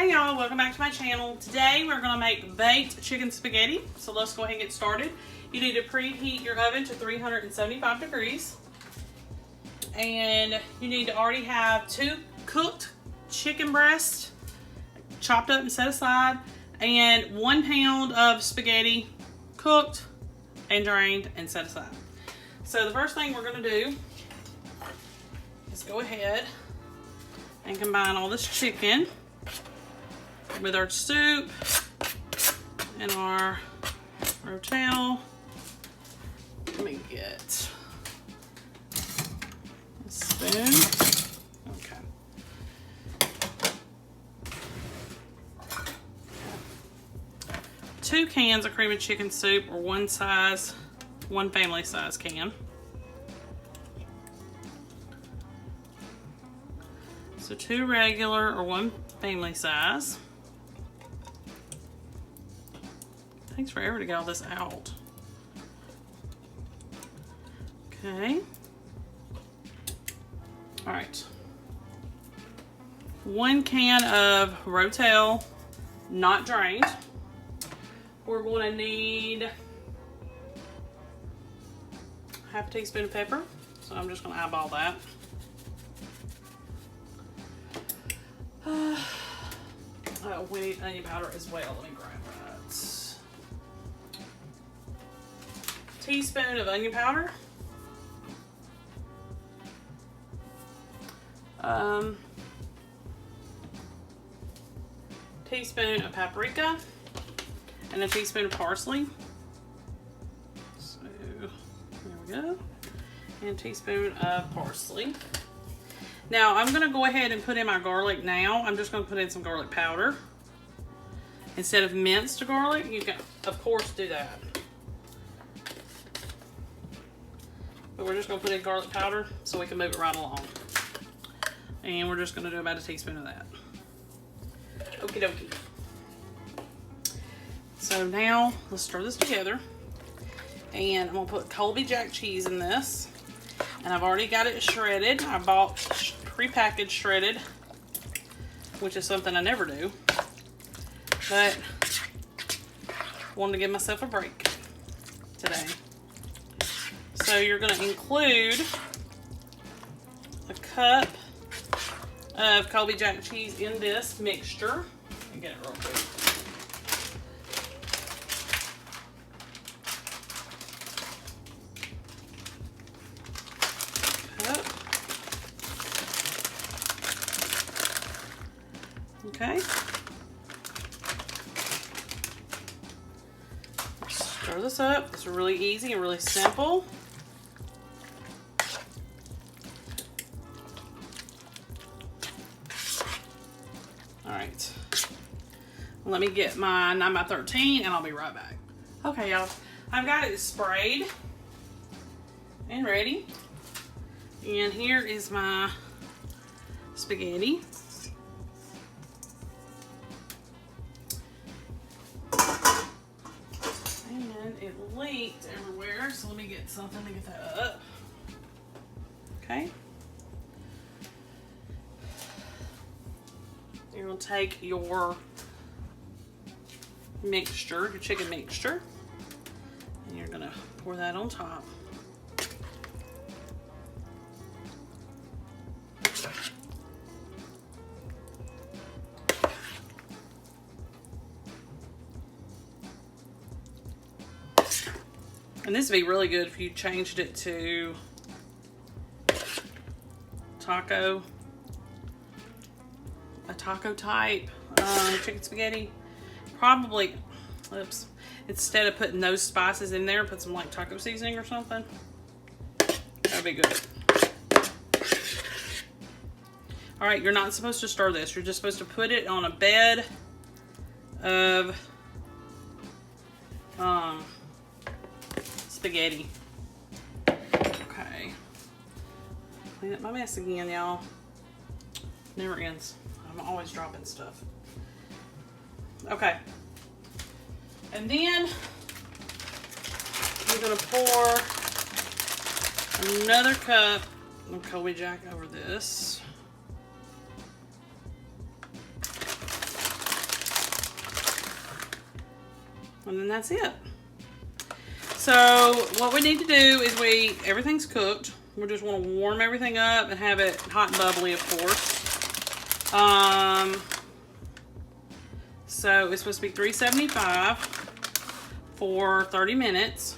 Hey y'all, welcome back to my channel. Today we're gonna make baked chicken spaghetti. So let's go ahead and get started. You need to preheat your oven to 375 degrees. And you need to already have 2 cooked chicken breasts chopped up and set aside, and 1 pound of spaghetti cooked and drained and set aside. So the first thing we're gonna do is go ahead and combine all this chicken with our soup and our rotel. Let me get a spoon. Okay. 2 cans of cream of chicken soup, or one family size can. So 2 regular or 1 family size. Takes forever to get all this out. Okay. All right. 1 can of rotel, not drained. We're going to need half a teaspoon of pepper. So I'm just going to eyeball that. Oh, we need onion powder as well. Let me grab that. Teaspoon of onion powder. Teaspoon of paprika. And a teaspoon of parsley. So, there we go. And a teaspoon of parsley. Now, I'm going to go ahead and put in my garlic now. I'm just going to put in some garlic powder. Instead of minced garlic, you can, of course, do that. But we're just going to put in garlic powder so we can move it right along. And we're just going to do about a teaspoon of that. Okie dokie. So now, let's stir this together. And I'm going to put Colby Jack cheese in this. And I've already got it shredded. I bought prepackaged shredded, which is something I never do. But wanted to give myself a break today. So you're going to include a cup of Colby Jack cheese in this mixture. Let me get it real quick. Okay. Stir this up. It's really easy and really simple. All right. Let me get my 9x13 and I'll be right back. Okay, y'all. I've got it sprayed and ready. And here is my spaghetti. It leaked everywhere, so let me get something to get that up. Okay. You're going to take your mixture, your chicken mixture, and you're going to pour that on top. And this would be really good if you changed it to a taco type chicken spaghetti. Probably, oops, instead of putting those spices in there, put some like taco seasoning or something. That would be good. All right, you're not supposed to stir this. You're just supposed to put it on a bed of spaghetti. Okay. Clean up my mess again, y'all. Never ends. I'm always dropping stuff. Okay. And then you're gonna pour another cup of Colby Jack over this. And then that's it. So what we need to do is everything's cooked. We just want to warm everything up and have it hot and bubbly, of course. So it's supposed to be 375 for 30 minutes.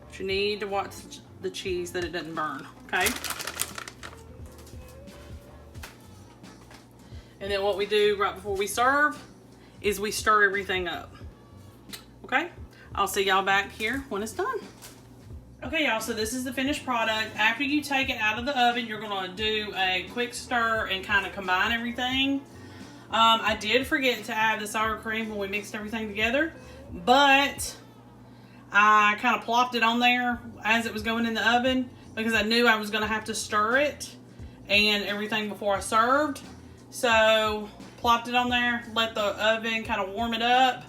But you need to watch the cheese that it doesn't burn, okay? And then what we do right before we serve is we stir everything up, okay? I'll see y'all back here when it's done. Okay, y'all, so this is the finished product. After you take it out of the oven, you're gonna do a quick stir and kind of combine everything. I did forget to add the sour cream when we mixed everything together, but I kind of plopped it on there as it was going in the oven because I knew I was gonna have to stir it and everything before I served. So, plopped it on there, let the oven kind of warm it up,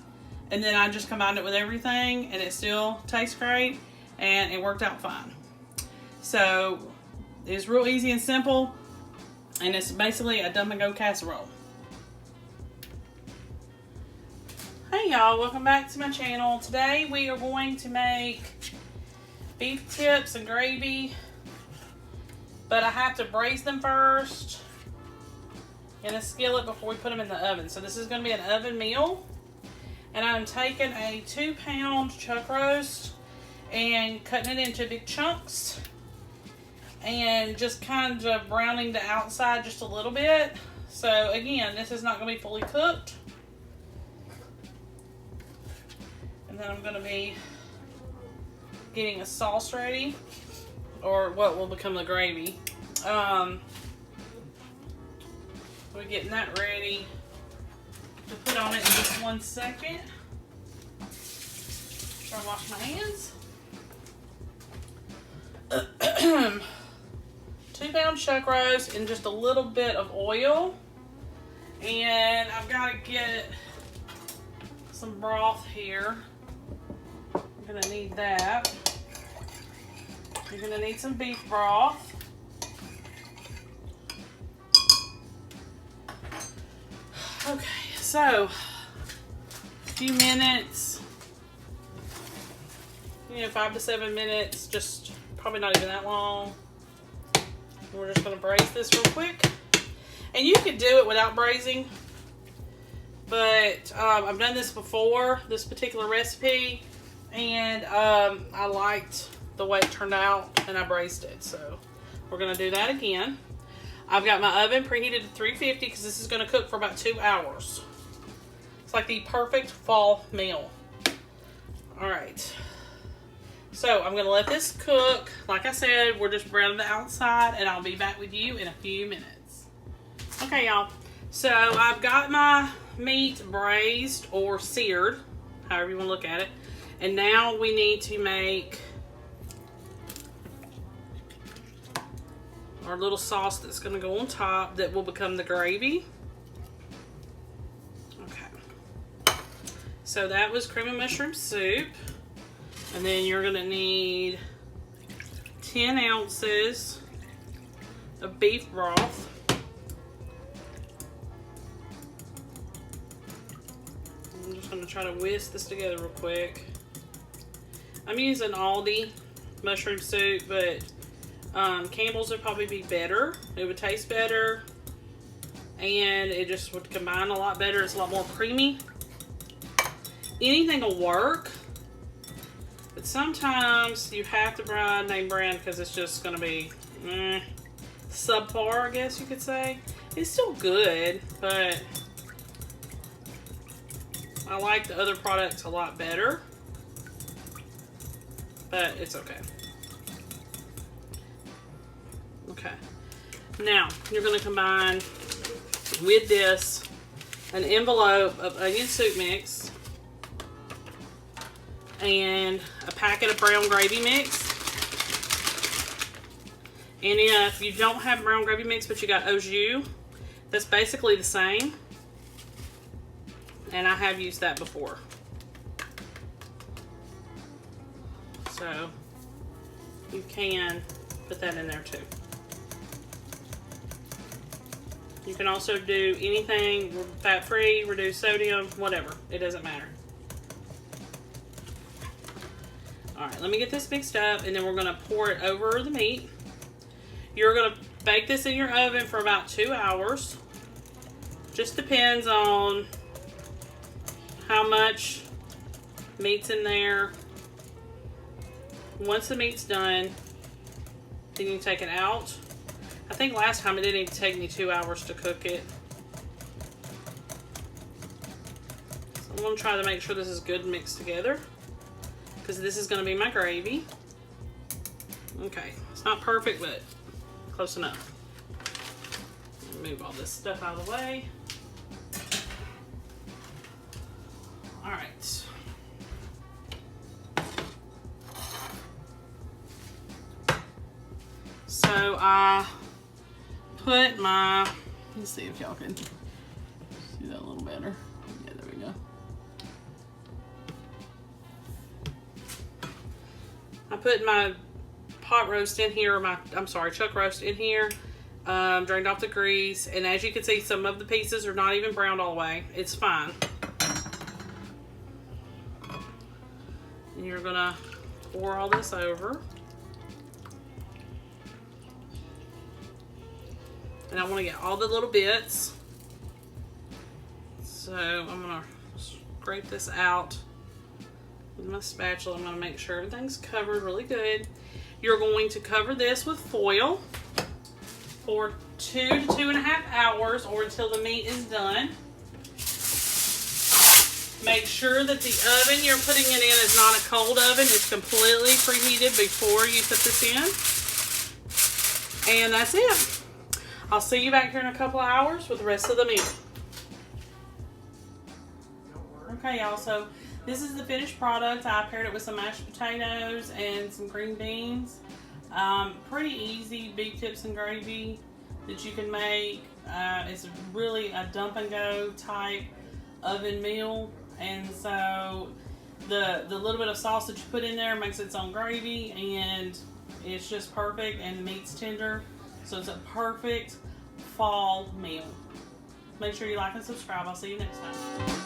and then I just combined it with everything, and it still tastes great, and it worked out fine. So, it's real easy and simple, and it's basically a dump and go casserole. Hey y'all, welcome back to my channel. Today we are going to make beef tips and gravy, but I have to braise them first in a skillet before we put them in the oven. So this is going to be an oven meal, and I'm taking a 2-pound chuck roast and cutting it into big chunks and just kind of browning the outside just a little bit. So again, this is not going to be fully cooked. And then I'm going to be getting a sauce ready, or what will become the gravy. We're getting that ready to put on it in just 1 second. Try to wash my hands. 2-pound chuck roast and just a little bit of oil. And I've got to get some broth here. I'm gonna need that. You're gonna need some beef broth. Okay, so a few minutes, 5 to 7 minutes, just probably not even that long. We're just gonna braise this real quick. And you could do it without braising, but I've done this before, this particular recipe, and I liked the way it turned out, and I braised it. So we're gonna do that again. I've got my oven preheated to 350 because this is gonna cook for about 2 hours. It's like the perfect fall meal. All right. So I'm gonna let this cook. Like I said, we're just browning the outside, and I'll be back with you in a few minutes. Okay, y'all. So I've got my meat braised or seared, however you want to look at it. And now we need to make our little sauce that's going to go on top that will become the gravy. Okay. So that was cream and mushroom soup. And then you're going to need 10 ounces of beef broth. I'm just going to try to whisk this together real quick. I'm using Aldi mushroom soup, but Campbell's would probably be better. It would taste better, and it just would combine a lot better. It's a lot more creamy. Anything will work, but sometimes you have to buy name brand because it's just going to be subpar, I guess you could say. It's still good, but I like the other products a lot better. But it's okay. Okay. Now, you're going to combine with this an envelope of onion soup mix and a packet of brown gravy mix. And if you don't have brown gravy mix, but you got au jus, that's basically the same. And I have used that before. So you can put that in there too. You can also do anything fat-free, reduced sodium, whatever. It doesn't matter. All right, let me get this mixed up, and then we're gonna pour it over the meat. You're gonna bake this in your oven for about 2 hours. Just depends on how much meat's in there. Once the meat's done, then you take it out. I think last time it didn't even take me 2 hours to cook it. So I'm gonna try to make sure this is good mixed together, because this is gonna be my gravy. Okay, it's not perfect, but close enough. Move all this stuff out of the way. All right. So I put my, let's see if y'all can see that a little better. Yeah, there we go. I put my pot roast in here, or chuck roast in here, drained off the grease, and as you can see, some of the pieces are not even browned all the way. It's fine. And you're gonna pour all this over. And I want to get all the little bits. So I'm gonna scrape this out with my spatula. I'm gonna make sure everything's covered really good. You're going to cover this with foil for 2 to 2.5 hours, or until the meat is done. Make sure that the oven you're putting it in is not a cold oven. It's completely preheated before you put this in. And that's it. I'll see you back here in a couple of hours with the rest of the meat. Okay, y'all, so this is the finished product. I paired it with some mashed potatoes and some green beans. Pretty easy beef tips and gravy that you can make. It's really a dump and go type oven meal, and so the little bit of sauce that you put in there makes its own gravy, and it's just perfect, and the meat's tender, so it's a perfect fall meal. Make sure you like and subscribe. I'll see you next time.